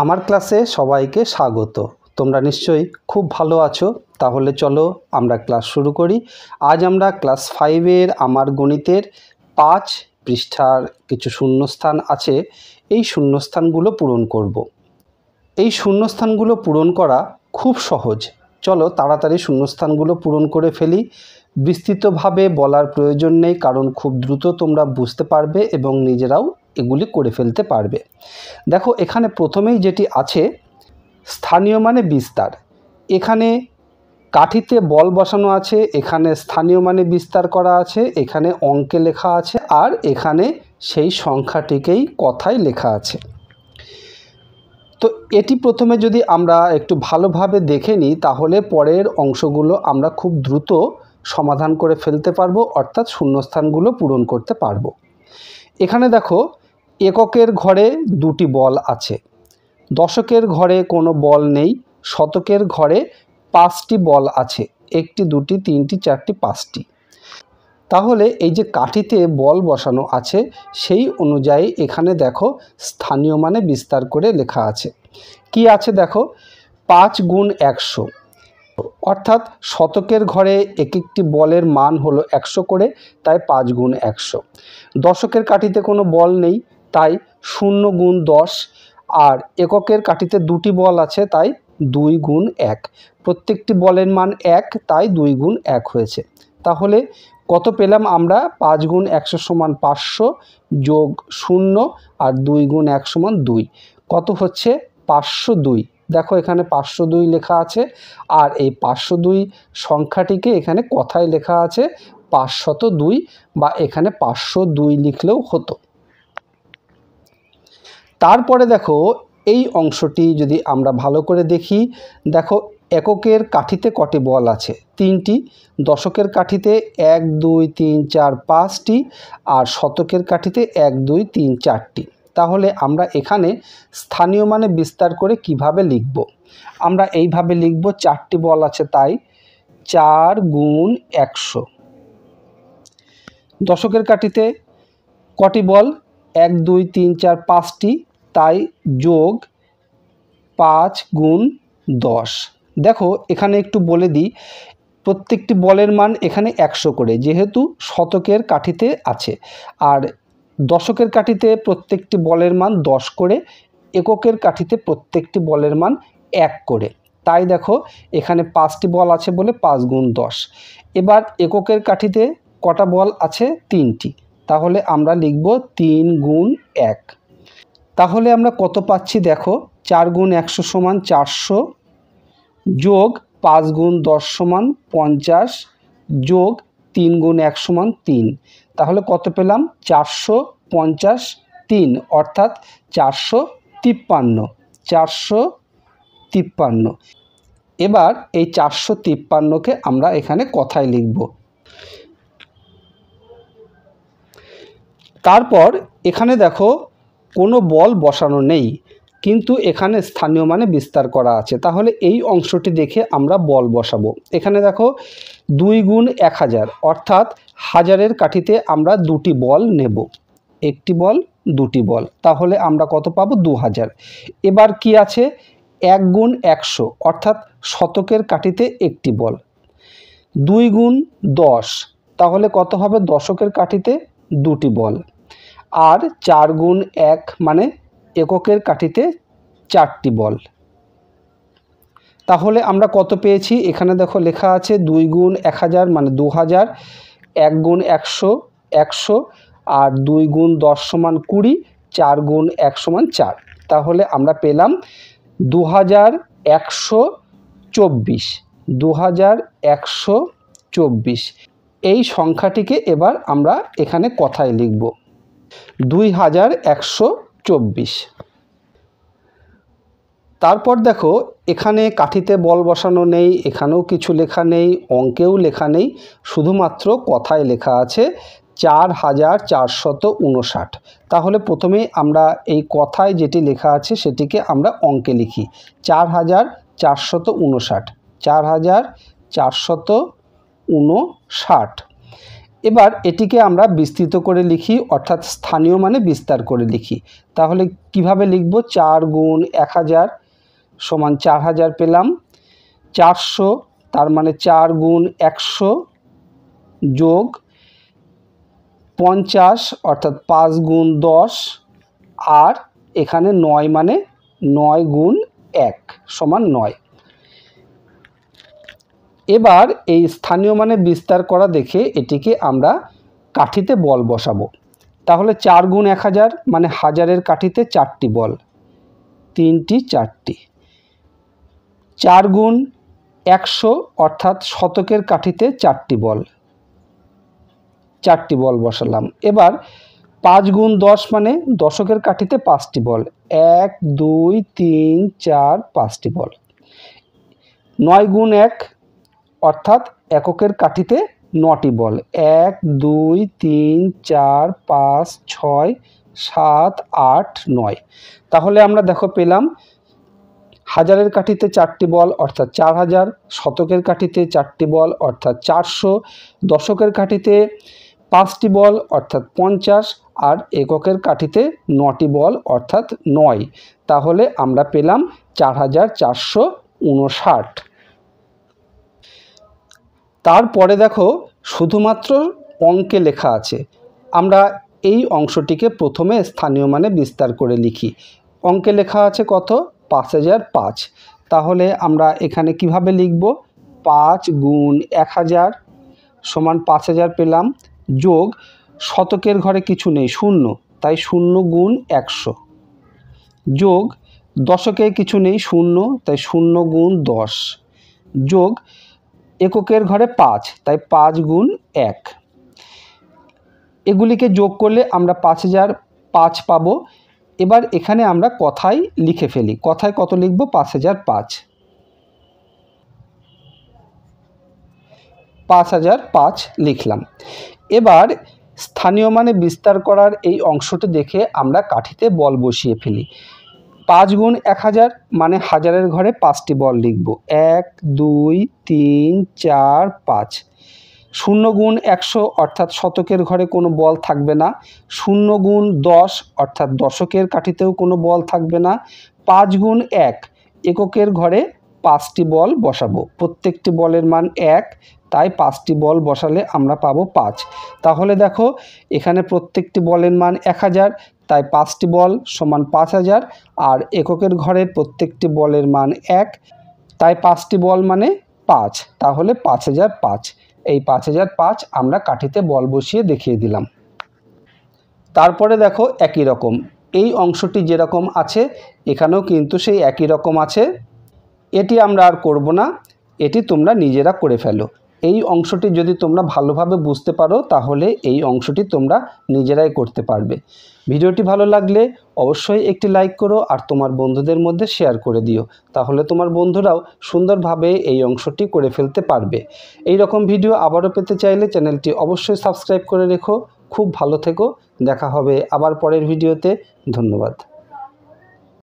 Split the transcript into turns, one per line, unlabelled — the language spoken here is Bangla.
আমার ক্লাসে সবাইকে স্বাগত। তোমরা নিশ্চয়ই খুব ভালো আছো। তাহলে চলো আমরা ক্লাস শুরু করি। আজ আমরা ক্লাস 5-এর আমার গণিতের 5 পৃষ্ঠার কিছু শূন্যস্থান আছে, এই শূন্যস্থানগুলো পূরণ করব। এই শূন্যস্থানগুলো পূরণ করা খুব সহজ। চলো তাড়াতাড়ি শূন্যস্থানগুলো পূরণ করে ফেলি। বিস্তৃতভাবে বলার প্রয়োজন নেই, কারণ খুব দ্রুত তোমরা বুঝতে পারবে এবং নিজেরাও এগুলি করে ফেলতে পারবে। দেখো, এখানে প্রথমেই যেটি আছে স্থানীয় মানে বিস্তার। এখানে কাঠিতে বল বসানো আছে, এখানে স্থানীয় মানে বিস্তার করা আছে, এখানে অঙ্কে লেখা আছে, আর এখানে সেই সংখ্যাটিকেই কথায় লেখা আছে। তো এটি প্রথমে যদি আমরা একটু ভালোভাবে দেখে নিই, তাহলে পরের অংশগুলো আমরা খুব দ্রুত সমাধান করে ফেলতে পারবো, অর্থাৎ শূন্যস্থানগুলো পূরণ করতে পারবো। এখানে দেখো, এককের ঘরে দুটি বল আছে, দশকের ঘরে কোনো বল নেই, শতকের ঘরে 5টি বল আছে, 1টি 2টি 3টি 4টি 5টি। তাহলে এই যে কাঠিতে বল বসানো আছে সেই অনুযায়ী এখানে দেখো স্থানীয় মানে বিস্তার করে লেখা আছে। কি আছে দেখো, 5 গুণ 100, অর্থাৎ শতকের ঘরে এক একটি বলের মান হলো 100 করে, তাই 5 গুণ 100। দশকের কাঠিতে কোনো বল নেই, তাই 0 গুণ 10, আর এককের কাঠিতে দুটি বল আছে, তাই 2 গুণ 1। প্রত্যেকটি বলের মান 1, তাই 2 গুণ 1 হয়েছে। তাহলে কত পেলাম আমরা? 5 গুণ 100 সমান 500 যোগ 0 আর 2 গুণ 1 সমান 2। কত হচ্ছে? 502। দেখো এখানে 502 লেখা আছে, আর এই 502 সংখ্যাটিকে এখানে কথায় লেখা আছে 502, বা এখানে 502 লিখলেও হতো। তারপরে দেখো এই অংশটি যদি আমরা ভালো করে দেখি, দেখো এককের কাঠিতে কটি বল আছে? 3টি। দশকের কাঠিতে 1 2 3 4 5টি, আর শতকের কাঠিতে 1 2 3 4টি। তাহলে আমরা এখানে স্থানীয় মানে বিস্তার করে কিভাবে লিখব? আমরা এইভাবে লিখব, 4টি বল আছে তাই 4 গুণ 100। দশকের কাঠিতে কটি বল? 1 2 3 4 5টি, তাই যোগ 5 গুণ 10। দেখো এখানে একটু বলে দিই, প্রত্যেকটি বলের মান এখানে 100 করে, যেহেতু শতকের কাঠিতে আছে, আর দশকের কাঠিতে প্রত্যেকটি বলের মান 10 করে, এককের কাঠিতে প্রত্যেকটি বলের মান 1 করে। তাই দেখো এখানে 5টি বল আছে বলে 5 গুণ 10। এবার এককের কাঠিতে কটা বল আছে? 3টি, তাহলে আমরা লিখব 3 গুণ 1। তাহলে আমরা কত পাচ্ছি? দেখো 4 গুণ 100 সমান 400, যোগ 5 গুণ 10 সমান 50, যোগ 3 গুণ 1 সমান 3। তাহলে কত পেলাম? 453, অর্থাৎ 453। 453। এবার এই 453কে আমরা এখানে কথায় লিখব। তারপর এখানে দেখো কোনো বল বসানো নেই, কিন্তু এখানে স্থানীয় মানে বিস্তার করা আছে। তাহলে এই অংশটি দেখে আমরা বল বসাবো। এখানে দেখো 2 গুণ 1000, অর্থাৎ হাজারের কাঠিতে আমরা দুটি বল নেব, একটি বল 2টি বল, তাহলে আমরা কত পাবো? 2000। এবার কি আছে? 1 গুণ 100, অর্থাৎ শতকের কাঠিতে একটি বল। 2 গুণ 10, তাহলে কত হবে? দশকের কাঠিতে দুটি বল। আর 4 গুণ 1 মানে এককের কাঠিতে 4টি বল। তাহলে আমরা কত পেয়েছি? এখানে দেখো লেখা আছে 2 গুণ 1000 মানে 2000, 1 গুণ 100 100, আর 2 গুণ 10 সমান 20, 4 গুণ 1 সমান 4। তাহলে আমরা পেলাম 2124। 2124 এই সংখ্যাটিকে এবার আমরা এখানে কথায় লিখব, 2124। তারপর দেখো এখানে কাঠিতে বল বসানো নেই, এখানেও কিছু লেখা নেই, অঙ্কেও লেখা নেই, শুধুমাত্র কথায় লেখা আছে 4459। তাহলে প্রথমে আমরা এই কথায় যেটি লেখা আছে সেটিকে আমরা অঙ্কে লিখি, 4459। 4459। এবার এটিকে আমরা বিস্তৃত করে লিখি, অর্থাৎ স্থানীয় মানে বিস্তার করে লিখি। তাহলে কিভাবে লিখব? 4 গুণ 1000 সমান 4000 পেলাম। 400 তার মানে 4 গুণ 100 যোগ 50 অর্থাৎ 5 গুণ 10 আর এখানে 9 মানে 9 গুণ 1 সমান 9। এবার এই স্থানীয় মানে বিস্তার করা দেখে এটিকে আমরা কাঠিতে বল বসাবো। তাহলে 4 গুণ 1000 মানে হাজারের কাঠিতে 4টি বল, 3টি 4টি। 4 গুণ 100 অর্থাৎ শতকের কাঠিতে 4টি বল, 4টি বল বসালাম। এবার 5 গুণ 10 মানে দশকের কাঠিতে 5টি বল, 1 2 3 4 5টি বল। 9 গুণ 1 অর্থাৎ এককের কাঠিতে 9টি বল, 1 2 3 4 5 6 7 8 9। তাহলে আমরা দেখো পেলাম হাজারের কাঠিতে 4টি বল অর্থাৎ 4000, শতকের কাঠিতে 4টি বল অর্থাৎ 400, দশকের কাঠিতে 5টি বল অর্থাৎ 50 আর এককের কাঠিতে 9টি বল অর্থাৎ 9। তাহলে আমরা পেলাম 4459। তারপরে দেখো শুধুমাত্র অঙ্কে লেখা আছে। আমরা এই অংশটিকে প্রথমে স্থানীয় মানে বিস্তার করে লিখি। অঙ্কে লেখা আছে কত? 5005। তাহলে আমরা এখানে কিভাবে লিখব? 5 গুণ 1000 সমান 5000 পেলাম, যোগ শতকের ঘরে কিছু নেই, 0, তাই 0 গুণ 100, যোগ দশকে কিছু নেই, 0, তাই 0 গুণ 10, যোগ এককের ঘরে 5, তাই 5 গুণ 1। এগুলিকে যোগ করলে আমরা 5005 পাবো। এবার এখানে আমরা কথায় লিখে ফেলি। কথায় কত লিখব? 5005। 5005 লিখলাম। এবার স্থানীয় মানে বিস্তার করার এই অংশটি দেখে আমরা কাঠিতে বল বসিয়ে ফেলি। 5 গুণ 1000 মানে হাজারের ঘরে 5টি বল লিখব, 1 2 3 4 5। 0 গুণ 100 অর্থাৎ শতকের ঘরে কোনো বল থাকবে না। 0 গুণ 10 অর্থাৎ দশকের কাঠিতেও কোনো বল থাকবে না। 5 গুণ 1 এককের ঘরে 5টি বল বসাবো, প্রত্যেকটি বলের মান 1, তাই 5টি বল বসালে আমরা পাবো 5। তাহলে দেখো এখানে প্রত্যেকটি বলের মান 1000, তাই 5টি বল সমান 5000, আর এককের ঘরের প্রত্যেকটি বলের মান 1, তাই 5টি বল মানে 5, তাহলে 5005। এই 5005 আমরা কাঠিতে বল বসিয়ে দেখিয়ে দিলাম। তারপরে দেখো একই রকম এই অংশটি যেরকম আছে এখানেও কিন্তু সেই একই রকম আছে। এটি আমরা আর করব না, এটি তোমরা নিজেরা করে ফেলো। এই অংশটি যদি তোমরা ভালোভাবে বুঝতে পারো তাহলে এই অংশটি তোমরা নিজেরাই করতে পারবে। ভিডিওটি ভালো লাগলে অবশ্যই একটি লাইক করো আর তোমার বন্ধুদের মধ্যে শেয়ার করে দিও, তাহলে তোমার বন্ধুরাও সুন্দরভাবে এই অংশটি করে ফেলতে পারবে। এই রকম ভিডিও আবারও পেতে চাইলে চ্যানেলটি অবশ্যই সাবস্ক্রাইব করে রেখো। খুব ভালো থেকো, দেখা হবে আবার পরের ভিডিওতে। ধন্যবাদ।